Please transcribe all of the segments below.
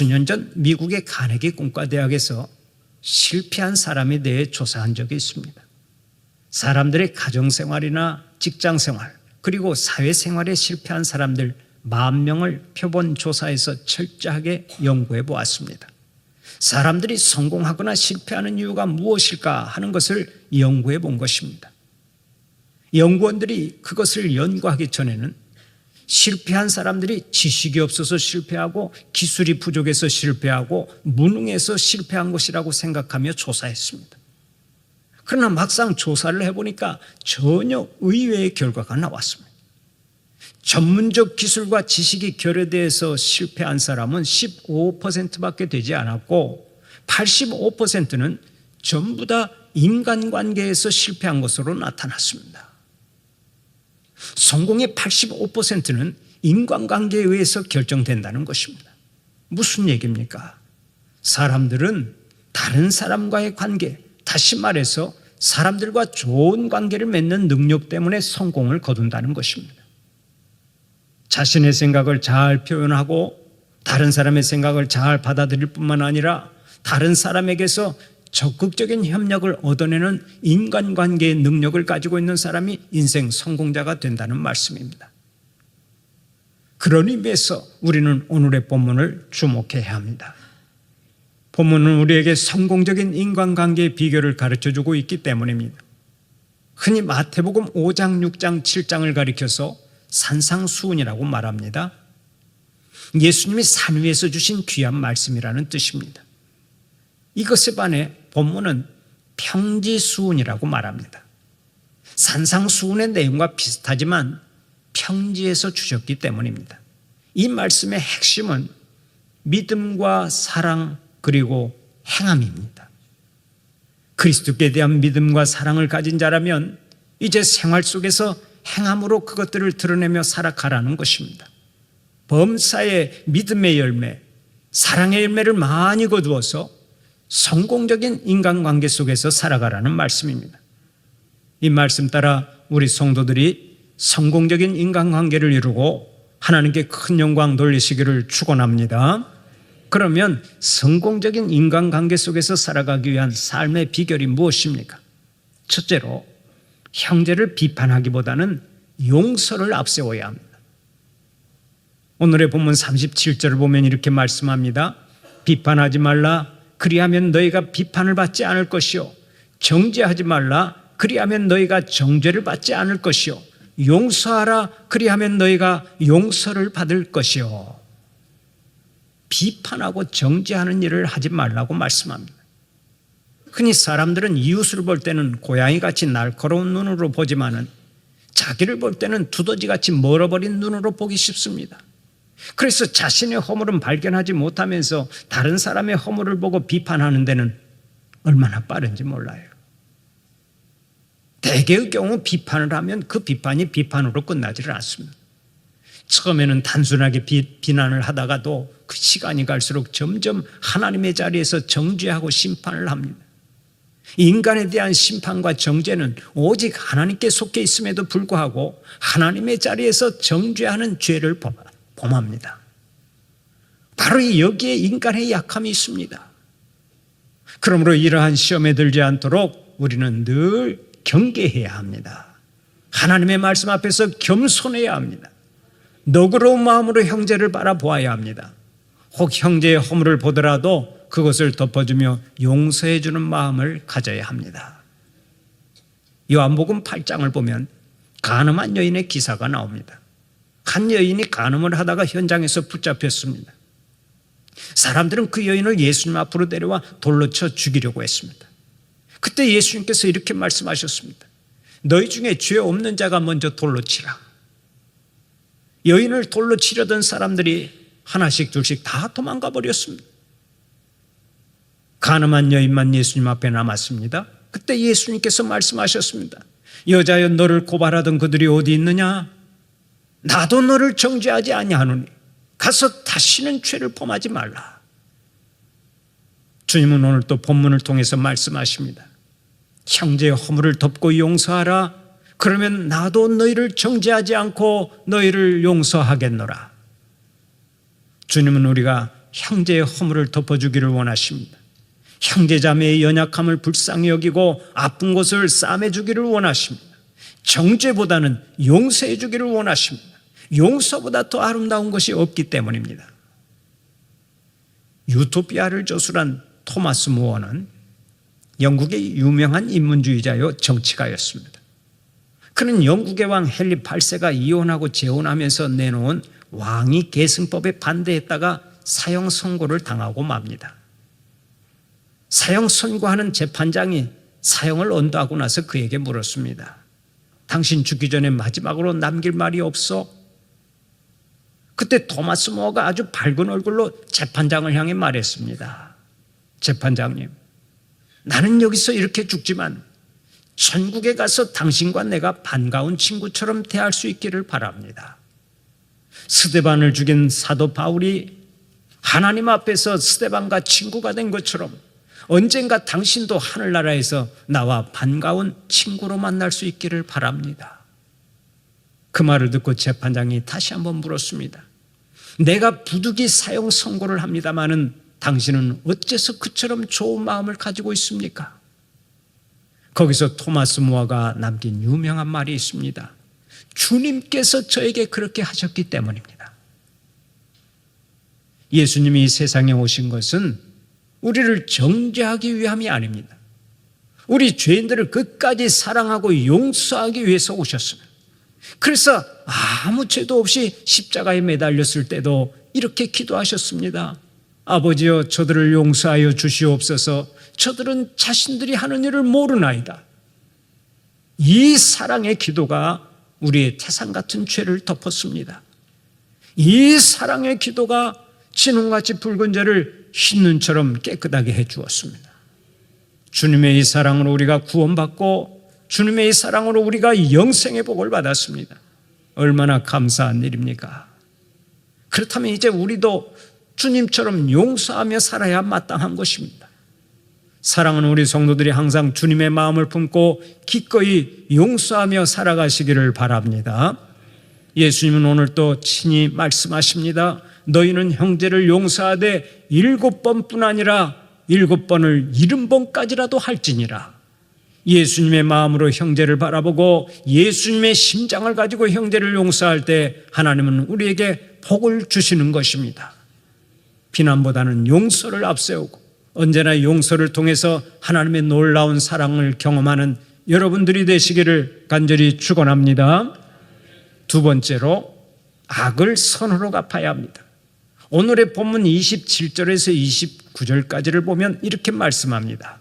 수년 전 미국의 카네기 공과대학에서 실패한 사람에 대해 조사한 적이 있습니다. 사람들의 가정생활이나 직장생활 그리고 사회생활에 실패한 사람들 10,000명을 표본 조사해서 철저하게 연구해 보았습니다. 사람들이 성공하거나 실패하는 이유가 무엇일까 하는 것을 연구해 본 것입니다. 연구원들이 그것을 연구하기 전에는 실패한 사람들이 지식이 없어서 실패하고 기술이 부족해서 실패하고 무능해서 실패한 것이라고 생각하며 조사했습니다. 그러나 막상 조사를 해보니까 전혀 의외의 결과가 나왔습니다. 전문적 기술과 지식이 결여돼서 실패한 사람은 15%밖에 되지 않았고 85%는 전부 다 인간관계에서 실패한 것으로 나타났습니다. 성공의 85%는 인간관계에 의해서 결정된다는 것입니다. 무슨 얘기입니까? 사람들은 다른 사람과의 관계, 다시 말해서 사람들과 좋은 관계를 맺는 능력 때문에 성공을 거둔다는 것입니다. 자신의 생각을 잘 표현하고 다른 사람의 생각을 잘 받아들일 뿐만 아니라 다른 사람에게서 적극적인 협력을 얻어내는 인간관계의 능력을 가지고 있는 사람이 인생 성공자가 된다는 말씀입니다. 그런 의미에서 우리는 오늘의 본문을 주목해야 합니다. 본문은 우리에게 성공적인 인간관계의 비결을 가르쳐주고 있기 때문입니다. 흔히 마태복음 5장, 6장, 7장을 가리켜서 산상수훈이라고 말합니다. 예수님이 산 위에서 주신 귀한 말씀이라는 뜻입니다. 이것에 반해 본문은 평지수훈이라고 말합니다. 산상수훈의 내용과 비슷하지만 평지에서 주셨기 때문입니다. 이 말씀의 핵심은 믿음과 사랑 그리고 행함입니다. 그리스도께 대한 믿음과 사랑을 가진 자라면 이제 생활 속에서 행함으로 그것들을 드러내며 살아가라는 것입니다. 범사의 믿음의 열매, 사랑의 열매를 많이 거두어서 성공적인 인간관계 속에서 살아가라는 말씀입니다. 이 말씀 따라 우리 성도들이 성공적인 인간관계를 이루고 하나님께 큰 영광 돌리시기를 축원합니다. 그러면 성공적인 인간관계 속에서 살아가기 위한 삶의 비결이 무엇입니까? 첫째로 형제를 비판하기보다는 용서를 앞세워야 합니다. 오늘의 본문 37절을 보면 이렇게 말씀합니다. 비판하지 말라. 그리하면 너희가 비판을 받지 않을 것이요. 정죄하지 말라. 그리하면 너희가 정죄를 받지 않을 것이요. 용서하라. 그리하면 너희가 용서를 받을 것이요. 비판하고 정죄하는 일을 하지 말라고 말씀합니다. 흔히 사람들은 이웃을 볼 때는 고양이같이 날카로운 눈으로 보지만은 자기를 볼 때는 두더지같이 멀어버린 눈으로 보기 쉽습니다. 그래서 자신의 허물은 발견하지 못하면서 다른 사람의 허물을 보고 비판하는 데는 얼마나 빠른지 몰라요. 대개의 경우 비판을 하면 그 비판이 비판으로 끝나지를 않습니다. 처음에는 단순하게 비난을 하다가도 그 시간이 갈수록 점점 하나님의 자리에서 정죄하고 심판을 합니다. 인간에 대한 심판과 정죄는 오직 하나님께 속해 있음에도 불구하고 하나님의 자리에서 정죄하는 죄를 범합니다. 바로 여기에 인간의 약함이 있습니다. 그러므로 이러한 시험에 들지 않도록 우리는 늘 경계해야 합니다. 하나님의 말씀 앞에서 겸손해야 합니다. 너그러운 마음으로 형제를 바라보아야 합니다. 혹 형제의 허물을 보더라도 그것을 덮어주며 용서해 주는 마음을 가져야 합니다. 요한복음 8장을 보면 간음한 여인의 기사가 나옵니다. 한 여인이 간음을 하다가 현장에서 붙잡혔습니다. 사람들은 그 여인을 예수님 앞으로 데려와 돌로 쳐 죽이려고 했습니다. 그때 예수님께서 이렇게 말씀하셨습니다. 너희 중에 죄 없는 자가 먼저 돌로 치라. 여인을 돌로 치려던 사람들이 하나씩 둘씩 다 도망가 버렸습니다. 간음한 여인만 예수님 앞에 남았습니다. 그때 예수님께서 말씀하셨습니다. 여자여 너를 고발하던 그들이 어디 있느냐? 나도 너를 정죄하지 아니하노니 가서 다시는 죄를 범하지 말라. 주님은 오늘 또 본문을 통해서 말씀하십니다. 형제의 허물을 덮고 용서하라. 그러면 나도 너희를 정죄하지 않고 너희를 용서하겠노라. 주님은 우리가 형제의 허물을 덮어주기를 원하십니다. 형제자매의 연약함을 불쌍히 여기고 아픈 곳을 싸매주기를 원하십니다. 정죄보다는 용서해 주기를 원하십니다. 용서보다 더 아름다운 것이 없기 때문입니다. 유토피아를 저술한 토마스 무어는 영국의 유명한 인문주의자요 정치가였습니다. 그는 영국의 왕 헨리 8세가 이혼하고 재혼하면서 내놓은 왕위 계승법에 반대했다가 사형 선고를 당하고 맙니다. 사형 선고하는 재판장이 사형을 언도하고 나서 그에게 물었습니다. 당신 죽기 전에 마지막으로 남길 말이 없어? 그때 토마스 무어가 아주 밝은 얼굴로 재판장을 향해 말했습니다. 재판장님, 나는 여기서 이렇게 죽지만 천국에 가서 당신과 내가 반가운 친구처럼 대할 수 있기를 바랍니다. 스데반을 죽인 사도 바울이 하나님 앞에서 스데반과 친구가 된 것처럼 언젠가 당신도 하늘나라에서 나와 반가운 친구로 만날 수 있기를 바랍니다. 그 말을 듣고 재판장이 다시 한번 물었습니다. 내가 부득이 사형 선고를 합니다마는 당신은 어째서 그처럼 좋은 마음을 가지고 있습니까? 거기서 토마스 무어가 남긴 유명한 말이 있습니다. 주님께서 저에게 그렇게 하셨기 때문입니다. 예수님이 이 세상에 오신 것은 우리를 정죄하기 위함이 아닙니다. 우리 죄인들을 끝까지 사랑하고 용서하기 위해서 오셨습니다. 그래서 아무 죄도 없이 십자가에 매달렸을 때도 이렇게 기도하셨습니다. 아버지여, 저들을 용서하여 주시옵소서. 저들은 자신들이 하는 일을 모르나이다. 이 사랑의 기도가 우리의 태산 같은 죄를 덮었습니다. 이 사랑의 기도가 진홍같이 붉은 죄를 흰 눈처럼 깨끗하게 해주었습니다. 주님의 이 사랑으로 우리가 구원받고 주님의 이 사랑으로 우리가 영생의 복을 받았습니다. 얼마나 감사한 일입니까? 그렇다면 이제 우리도 주님처럼 용서하며 살아야 마땅한 것입니다. 사랑하는 우리 성도들이 항상 주님의 마음을 품고 기꺼이 용서하며 살아가시기를 바랍니다. 예수님은 오늘 또 친히 말씀하십니다. 너희는 형제를 용서하되 7번뿐 아니라 7번을 70번까지라도 할지니라. 예수님의 마음으로 형제를 바라보고 예수님의 심장을 가지고 형제를 용서할 때 하나님은 우리에게 복을 주시는 것입니다. 비난보다는 용서를 앞세우고 언제나 용서를 통해서 하나님의 놀라운 사랑을 경험하는 여러분들이 되시기를 간절히 축원합니다. 두 번째로, 악을 선으로 갚아야 합니다. 오늘의 본문 27절에서 29절까지를 보면 이렇게 말씀합니다.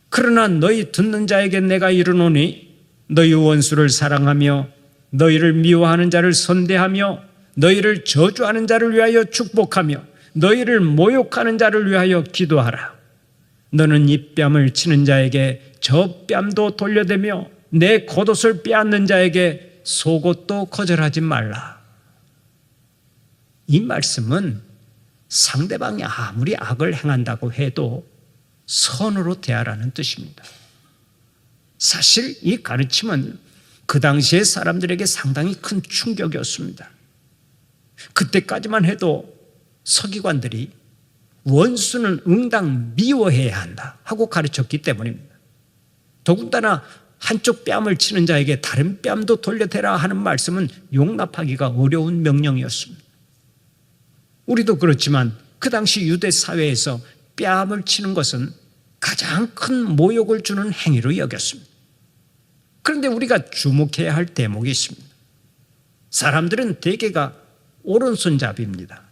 그러나 너희 듣는 자에게 내가 이르노니 너희 원수를 사랑하며 너희를 미워하는 자를 선대하며 너희를 저주하는 자를 위하여 축복하며 너희를 모욕하는 자를 위하여 기도하라. 너는 이 뺨을 치는 자에게 저 뺨도 돌려대며 내 겉옷을 빼앗는 자에게 속옷도 거절하지 말라. 이 말씀은 상대방이 아무리 악을 행한다고 해도 선으로 대하라는 뜻입니다. 사실 이 가르침은 그 당시의 사람들에게 상당히 큰 충격이었습니다. 그때까지만 해도 서기관들이 원수는 응당 미워해야 한다 하고 가르쳤기 때문입니다. 더군다나 한쪽 뺨을 치는 자에게 다른 뺨도 돌려대라 하는 말씀은 용납하기가 어려운 명령이었습니다. 우리도 그렇지만 그 당시 유대 사회에서 뺨을 치는 것은 가장 큰 모욕을 주는 행위로 여겼습니다. 그런데 우리가 주목해야 할 대목이 있습니다. 사람들은 대개가 오른손잡이입니다.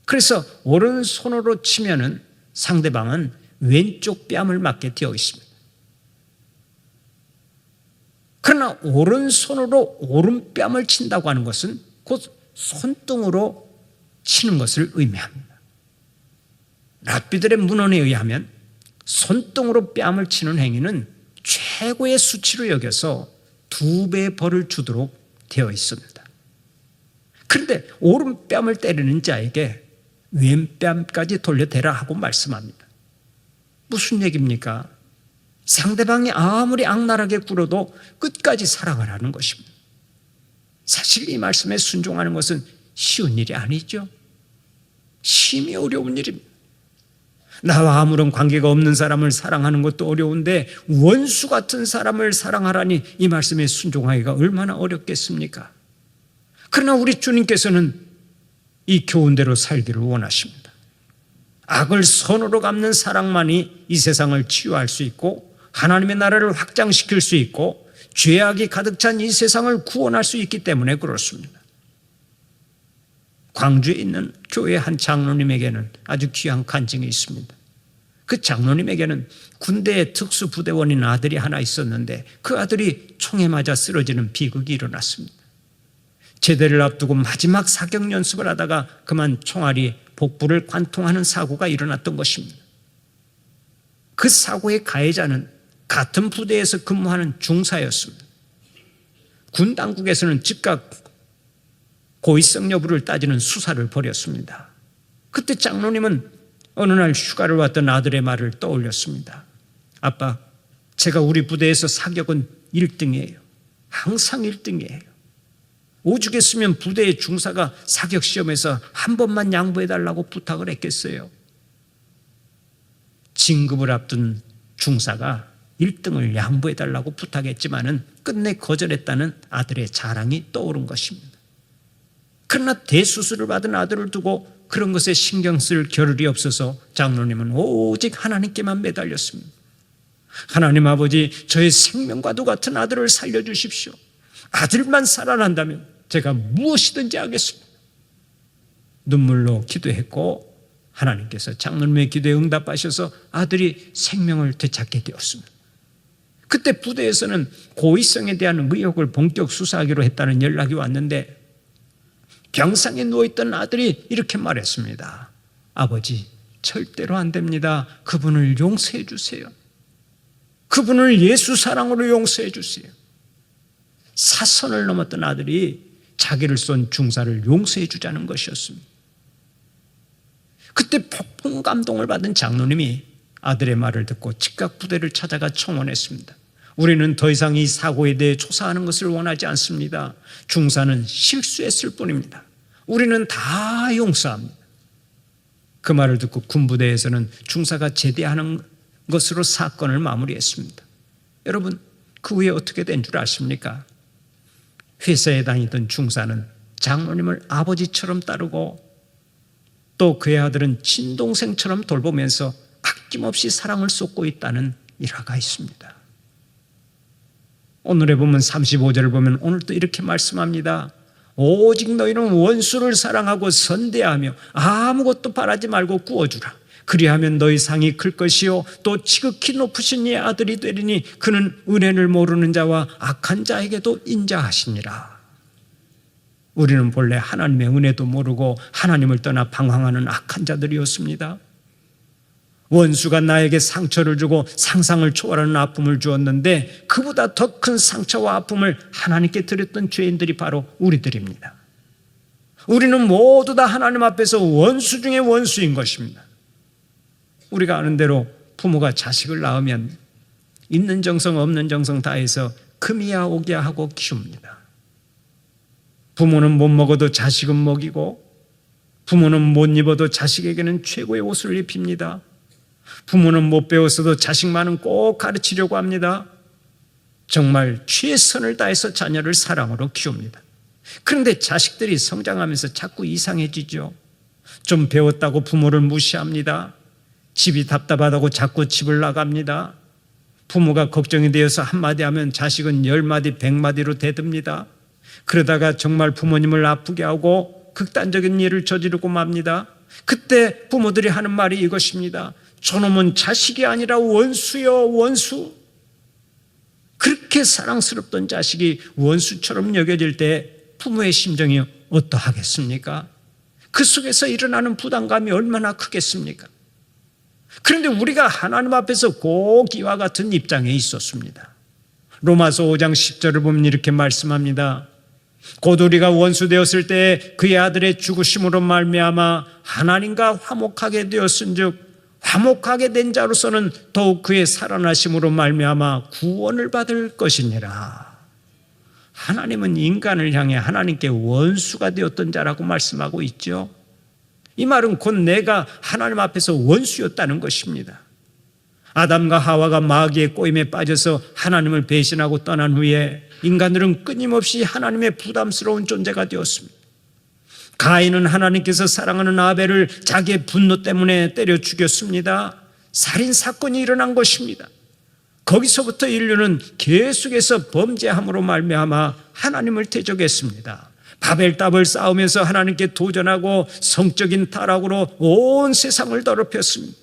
그래서 오른손으로 치면은 상대방은 왼쪽 뺨을 맞게 되어 있습니다. 그러나 오른손으로 오른뺨을 친다고 하는 것은 곧 손등으로 치는 것을 의미합니다. 랍비들의 문헌에 의하면 손등으로 뺨을 치는 행위는 최고의 수치로 여겨서 2배의 벌을 주도록 되어 있습니다. 그런데 오른뺨을 때리는 자에게 왼뺨까지 돌려대라 하고 말씀합니다. 무슨 얘기입니까? 상대방이 아무리 악랄하게 굴어도 끝까지 사랑을 하는 것입니다. 사실 이 말씀에 순종하는 것은 쉬운 일이 아니죠. 심히 어려운 일입니다. 나와 아무런 관계가 없는 사람을 사랑하는 것도 어려운데 원수 같은 사람을 사랑하라니 이 말씀에 순종하기가 얼마나 어렵겠습니까? 그러나 우리 주님께서는 이 교훈대로 살기를 원하십니다. 악을 선으로 갚는 사랑만이 이 세상을 치유할 수 있고 하나님의 나라를 확장시킬 수 있고 죄악이 가득 찬 이 세상을 구원할 수 있기 때문에 그렇습니다. 광주에 있는 교회 한 장로님에게는 아주 귀한 간증이 있습니다. 그 장로님에게는 군대의 특수부대원인 아들이 하나 있었는데 그 아들이 총에 맞아 쓰러지는 비극이 일어났습니다. 제대를 앞두고 마지막 사격 연습을 하다가 그만 총알이 복부를 관통하는 사고가 일어났던 것입니다. 그 사고의 가해자는 같은 부대에서 근무하는 중사였습니다. 군 당국에서는 즉각 고의성 여부를 따지는 수사를 벌였습니다. 그때 장로님은 어느 날 휴가를 왔던 아들의 말을 떠올렸습니다. 아빠, 제가 우리 부대에서 사격은 1등이에요. 항상 1등이에요. 오죽했으면 부대의 중사가 사격 시험에서 한 번만 양보해달라고 부탁을 했겠어요. 진급을 앞둔 중사가 1등을 양보해달라고 부탁했지만은 끝내 거절했다는 아들의 자랑이 떠오른 것입니다. 그러나 대수술을 받은 아들을 두고 그런 것에 신경 쓸 겨를이 없어서 장로님은 오직 하나님께만 매달렸습니다. 하나님 아버지, 저의 생명과도 같은 아들을 살려주십시오. 아들만 살아난다면 제가 무엇이든지 하겠습니다. 눈물로 기도했고 하나님께서 장로님의 기도에 응답하셔서 아들이 생명을 되찾게 되었습니다. 그때 부대에서는 고의성에 대한 의혹을 본격 수사하기로 했다는 연락이 왔는데 병상에 누워있던 아들이 이렇게 말했습니다. 아버지, 절대로 안 됩니다. 그분을 용서해 주세요. 그분을 예수 사랑으로 용서해 주세요. 사선을 넘었던 아들이 자기를 쏜 중사를 용서해 주자는 것이었습니다. 그때 폭풍 감동을 받은 장로님이 아들의 말을 듣고 즉각 부대를 찾아가 청원했습니다. 우리는 더 이상 이 사고에 대해 조사하는 것을 원하지 않습니다. 중사는 실수했을 뿐입니다. 우리는 다 용서합니다. 그 말을 듣고 군부대에서는 중사가 제대하는 것으로 사건을 마무리했습니다. 여러분, 그 후에 어떻게 된 줄 아십니까? 회사에 다니던 중사는 장로님을 아버지처럼 따르고 또 그의 아들은 친동생처럼 돌보면서 아낌없이 사랑을 쏟고 있다는 일화가 있습니다. 오늘의 본문 35절을 보면 오늘 또 이렇게 말씀합니다. 오직 너희는 원수를 사랑하고 선대하며 아무것도 바라지 말고 구워주라. 그리하면 너희 상이 클 것이요 또 지극히 높으신 이의 아들이 되리니 그는 은혜를 모르는 자와 악한 자에게도 인자하시니라. 우리는 본래 하나님의 은혜도 모르고 하나님을 떠나 방황하는 악한 자들이었습니다. 원수가 나에게 상처를 주고 상상을 초월하는 아픔을 주었는데 그보다 더 큰 상처와 아픔을 하나님께 드렸던 죄인들이 바로 우리들입니다. 우리는 모두 다 하나님 앞에서 원수 중에 원수인 것입니다. 우리가 아는 대로 부모가 자식을 낳으면 있는 정성 없는 정성 다해서 금이야 오기야 하고 키웁니다. 부모는 못 먹어도 자식은 먹이고 부모는 못 입어도 자식에게는 최고의 옷을 입힙니다. 부모는 못 배웠어도 자식만은 꼭 가르치려고 합니다. 정말 최선을 다해서 자녀를 사랑으로 키웁니다. 그런데 자식들이 성장하면서 자꾸 이상해지죠. 좀 배웠다고 부모를 무시합니다. 집이 답답하다고 자꾸 집을 나갑니다. 부모가 걱정이 되어서 한마디 하면 자식은 10마디, 100마디로 대듭니다. 그러다가 정말 부모님을 아프게 하고 극단적인 일을 저지르고 맙니다. 그때 부모들이 하는 말이 이것입니다. 저놈은 자식이 아니라 원수요, 원수. 그렇게 사랑스럽던 자식이 원수처럼 여겨질 때 부모의 심정이 어떠하겠습니까? 그 속에서 일어나는 부담감이 얼마나 크겠습니까? 그런데 우리가 하나님 앞에서 꼭 이와 같은 입장에 있었습니다. 로마서 5장 10절을 보면 이렇게 말씀합니다. 곧 우리가 원수 되었을 때 그의 아들의 죽으심으로 말미암아 하나님과 화목하게 되었은즉 화목하게 된 자로서는 더욱 그의 살아나심으로 말미암아 구원을 받을 것이니라. 하나님은 인간을 향해 하나님께 원수가 되었던 자라고 말씀하고 있죠. 이 말은 곧 내가 하나님 앞에서 원수였다는 것입니다. 아담과 하와가 마귀의 꼬임에 빠져서 하나님을 배신하고 떠난 후에 인간들은 끊임없이 하나님의 부담스러운 존재가 되었습니다. 가인은 하나님께서 사랑하는 아벨을 자기의 분노 때문에 때려 죽였습니다. 살인사건이 일어난 것입니다. 거기서부터 인류는 계속해서 범죄함으로 말미암아 하나님을 대적했습니다. 바벨탑을 쌓으면서 하나님께 도전하고 성적인 타락으로 온 세상을 더럽혔습니다.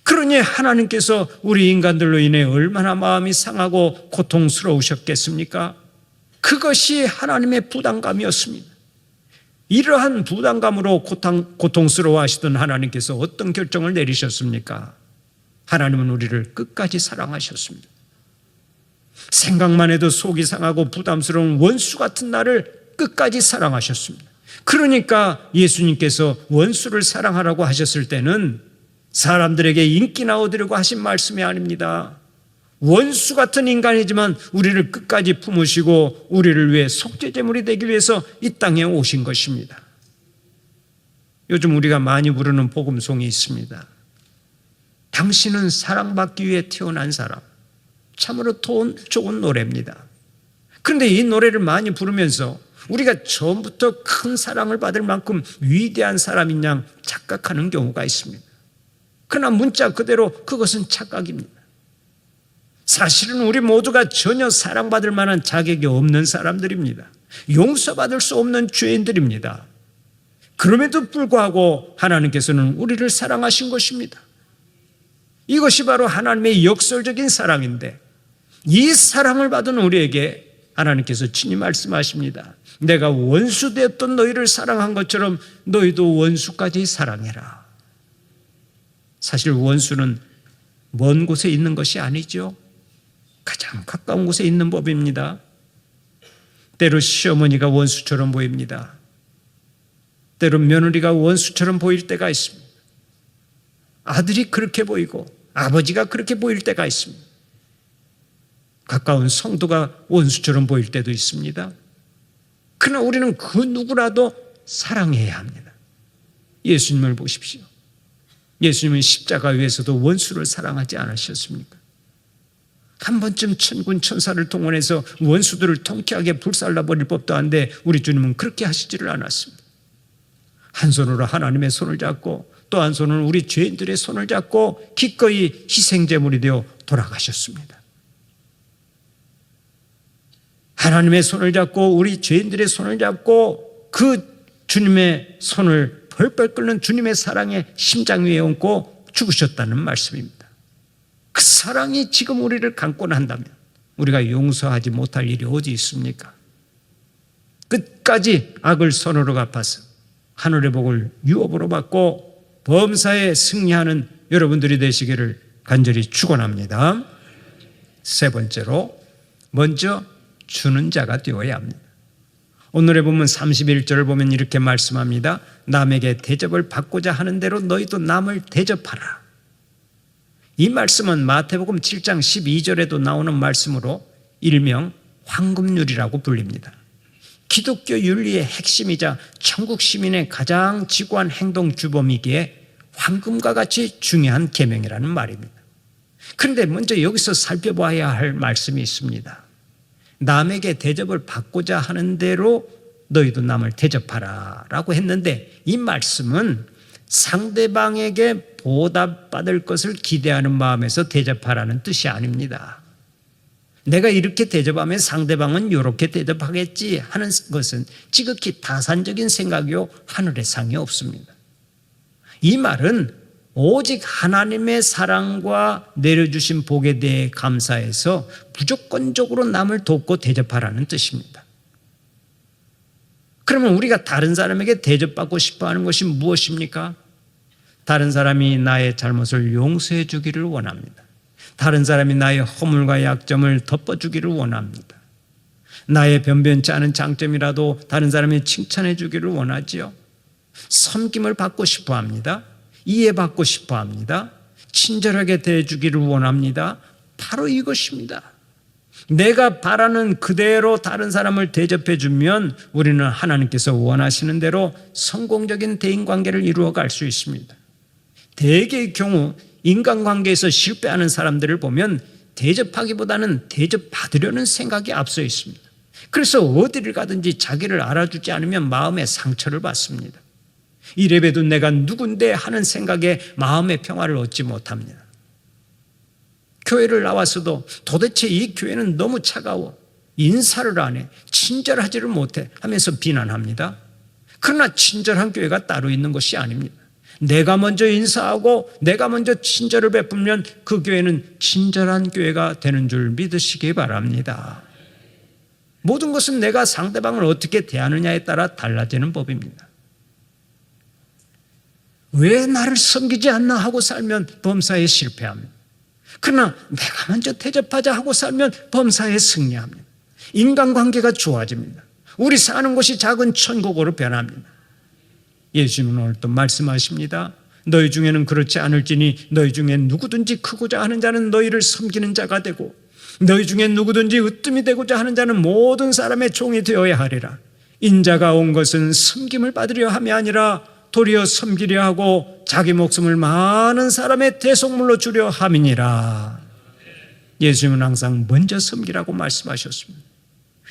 그러니 하나님께서 우리 인간들로 인해 얼마나 마음이 상하고 고통스러우셨겠습니까? 그것이 하나님의 부담감이었습니다. 이러한 부담감으로 고통스러워하시던 하나님께서 어떤 결정을 내리셨습니까? 하나님은 우리를 끝까지 사랑하셨습니다. 생각만 해도 속이 상하고 부담스러운 원수 같은 나를 끝까지 사랑하셨습니다. 그러니까 예수님께서 원수를 사랑하라고 하셨을 때는 사람들에게 인기나 얻으려고 하신 말씀이 아닙니다. 원수 같은 인간이지만 우리를 끝까지 품으시고 우리를 위해 속죄제물이 되기 위해서 이 땅에 오신 것입니다. 요즘 우리가 많이 부르는 복음송이 있습니다. 당신은 사랑받기 위해 태어난 사람. 참으로 좋은 노래입니다. 그런데 이 노래를 많이 부르면서 우리가 처음부터 큰 사랑을 받을 만큼 위대한 사람인 양 착각하는 경우가 있습니다. 그러나 문자 그대로 그것은 착각입니다. 사실은 우리 모두가 전혀 사랑받을 만한 자격이 없는 사람들입니다. 용서받을 수 없는 죄인들입니다. 그럼에도 불구하고 하나님께서는 우리를 사랑하신 것입니다. 이것이 바로 하나님의 역설적인 사랑인데 이 사랑을 받은 우리에게 하나님께서 친히 말씀하십니다. 내가 원수 되었던 너희를 사랑한 것처럼 너희도 원수까지 사랑해라. 사실 원수는 먼 곳에 있는 것이 아니죠. 가장 가까운 곳에 있는 법입니다. 때로 시어머니가 원수처럼 보입니다. 때로 며느리가 원수처럼 보일 때가 있습니다. 아들이 그렇게 보이고 아버지가 그렇게 보일 때가 있습니다. 가까운 성도가 원수처럼 보일 때도 있습니다. 그러나 우리는 그 누구라도 사랑해야 합니다. 예수님을 보십시오. 예수님은 십자가 위에서도 원수를 사랑하지 않으셨습니까? 한 번쯤 천군 천사를 동원해서 원수들을 통쾌하게 불살라버릴 법도 한데 우리 주님은 그렇게 하시지를 않았습니다. 한 손으로 하나님의 손을 잡고 또 한 손으로 우리 죄인들의 손을 잡고 기꺼이 희생제물이 되어 돌아가셨습니다. 하나님의 손을 잡고 우리 죄인들의 손을 잡고 그 주님의 손을 벌벌 끓는 주님의 사랑의 심장 위에 얹고 죽으셨다는 말씀입니다. 그 사랑이 지금 우리를 감고 난다면 우리가 용서하지 못할 일이 어디 있습니까? 끝까지 악을 선으로 갚아서 하늘의 복을 유업으로 받고 범사에 승리하는 여러분들이 되시기를 간절히 축원합니다. 세 번째로 먼저 주는 자가 되어야 합니다. 오늘의 본문 31절을 보면 이렇게 말씀합니다. 남에게 대접을 받고자 하는 대로 너희도 남을 대접하라. 이 말씀은 마태복음 7장 12절에도 나오는 말씀으로 일명 황금률이라고 불립니다. 기독교 윤리의 핵심이자 천국 시민의 가장 지고한 행동 주범이기에 황금과 같이 중요한 계명이라는 말입니다. 그런데 먼저 여기서 살펴봐야 할 말씀이 있습니다. 남에게 대접을 받고자 하는 대로 너희도 남을 대접하라 라고 했는데 이 말씀은 상대방에게 보답받을 것을 기대하는 마음에서 대접하라는 뜻이 아닙니다. 내가 이렇게 대접하면 상대방은 이렇게 대접하겠지 하는 것은 지극히 타산적인 생각이요 하늘의 상이 없습니다. 이 말은 오직 하나님의 사랑과 내려주신 복에 대해 감사해서 무조건적으로 남을 돕고 대접하라는 뜻입니다. 그러면 우리가 다른 사람에게 대접받고 싶어하는 것이 무엇입니까? 다른 사람이 나의 잘못을 용서해 주기를 원합니다. 다른 사람이 나의 허물과 약점을 덮어주기를 원합니다. 나의 변변치 않은 장점이라도 다른 사람이 칭찬해 주기를 원하지요. 섬김을 받고 싶어 합니다. 이해받고 싶어 합니다. 친절하게 대해주기를 원합니다. 바로 이것입니다. 내가 바라는 그대로 다른 사람을 대접해 주면 우리는 하나님께서 원하시는 대로 성공적인 대인관계를 이루어 갈 수 있습니다. 대개의 경우 인간관계에서 실패하는 사람들을 보면 대접하기보다는 대접받으려는 생각이 앞서 있습니다. 그래서 어디를 가든지 자기를 알아주지 않으면 마음의 상처를 받습니다. 이래봬도 내가 누군데 하는 생각에 마음의 평화를 얻지 못합니다. 교회를 나와서도 도대체 이 교회는 너무 차가워, 인사를 안 해, 친절하지를 못해 하면서 비난합니다. 그러나 친절한 교회가 따로 있는 것이 아닙니다. 내가 먼저 인사하고 내가 먼저 친절을 베풀면 그 교회는 친절한 교회가 되는 줄 믿으시기 바랍니다. 모든 것은 내가 상대방을 어떻게 대하느냐에 따라 달라지는 법입니다. 왜 나를 섬기지 않나 하고 살면 범사에 실패합니다. 그러나 내가 먼저 대접하자 하고 살면 범사에 승리합니다. 인간관계가 좋아집니다. 우리 사는 곳이 작은 천국으로 변합니다. 예수님은 오늘 또 말씀하십니다. 너희 중에는 그렇지 않을지니 너희 중에 누구든지 크고자 하는 자는 너희를 섬기는 자가 되고 너희 중에 누구든지 으뜸이 되고자 하는 자는 모든 사람의 종이 되어야 하리라. 인자가 온 것은 섬김을 받으려 함이 아니라 도리어 섬기려 하고 자기 목숨을 많은 사람의 대속물로 주려 함이니라. 예수님은 항상 먼저 섬기라고 말씀하셨습니다.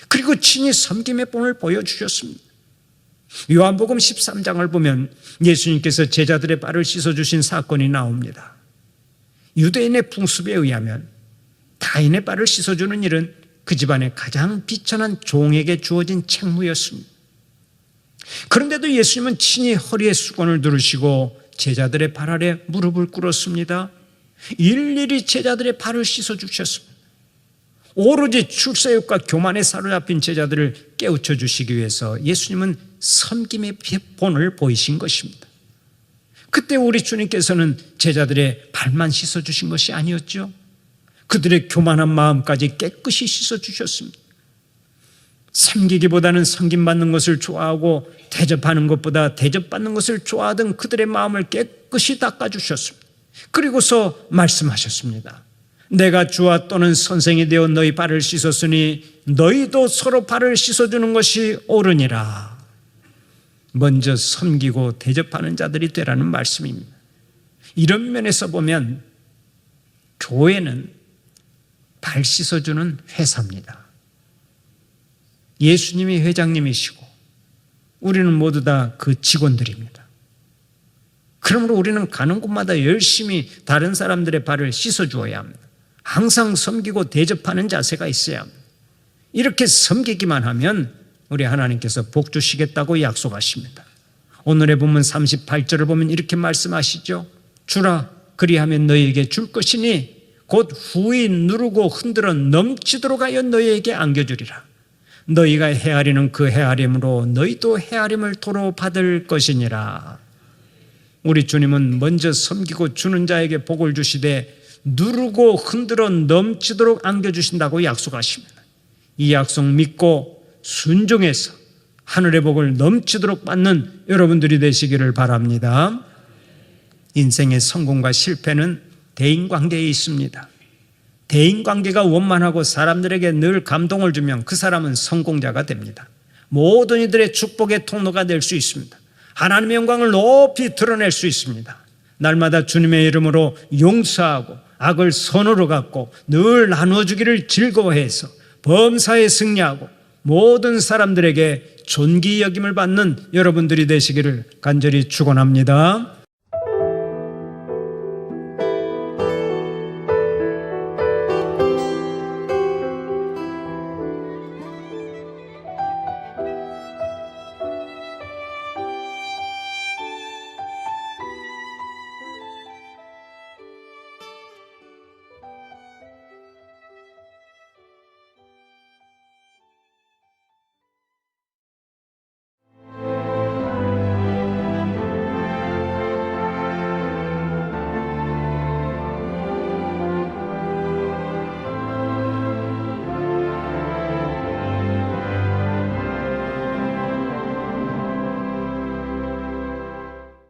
그리고 친히 섬김의 본을 보여주셨습니다. 요한복음 13장을 보면 예수님께서 제자들의 발을 씻어주신 사건이 나옵니다. 유대인의 풍습에 의하면 타인의 발을 씻어주는 일은 그 집안의 가장 비천한 종에게 주어진 책무였습니다. 그런데도 예수님은 친히 허리에 수건을 두르시고 제자들의 발 아래 무릎을 꿇었습니다. 일일이 제자들의 발을 씻어주셨습니다. 오로지 출세욕과 교만에 사로잡힌 제자들을 깨우쳐 주시기 위해서 예수님은 섬김의 본을 보이신 것입니다. 그때 우리 주님께서는 제자들의 발만 씻어주신 것이 아니었죠. 그들의 교만한 마음까지 깨끗이 씻어주셨습니다. 섬기기보다는 섬김받는 것을 좋아하고 대접하는 것보다 대접받는 것을 좋아하던 그들의 마음을 깨끗이 닦아주셨습니다. 그리고서 말씀하셨습니다. 내가 주와 또는 선생이 되어 너희 발을 씻었으니 너희도 서로 발을 씻어주는 것이 옳으니라. 먼저 섬기고 대접하는 자들이 되라는 말씀입니다. 이런 면에서 보면 교회는 발 씻어주는 회사입니다. 예수님이 회장님이시고 우리는 모두 다 그 직원들입니다. 그러므로 우리는 가는 곳마다 열심히 다른 사람들의 발을 씻어주어야 합니다. 항상 섬기고 대접하는 자세가 있어야 합니다. 이렇게 섬기기만 하면 우리 하나님께서 복 주시겠다고 약속하십니다. 오늘의 본문 38절을 보면 이렇게 말씀하시죠. 주라 그리하면 너희에게 줄 것이니 곧 후이 누르고 흔들어 넘치도록 하여 너희에게 안겨주리라. 너희가 헤아리는 그 헤아림으로 너희도 헤아림을 도로 받을 것이니라. 우리 주님은 먼저 섬기고 주는 자에게 복을 주시되 누르고 흔들어 넘치도록 안겨주신다고 약속하십니다. 이 약속 믿고 순종해서 하늘의 복을 넘치도록 받는 여러분들이 되시기를 바랍니다. 인생의 성공과 실패는 대인관계에 있습니다. 대인관계가 원만하고 사람들에게 늘 감동을 주면 그 사람은 성공자가 됩니다. 모든 이들의 축복의 통로가 될 수 있습니다. 하나님의 영광을 높이 드러낼 수 있습니다. 날마다 주님의 이름으로 용서하고 악을 선으로 갚고 늘 나눠주기를 즐거워해서 범사에 승리하고 모든 사람들에게 존귀 여김을 받는 여러분들이 되시기를 간절히 축원합니다.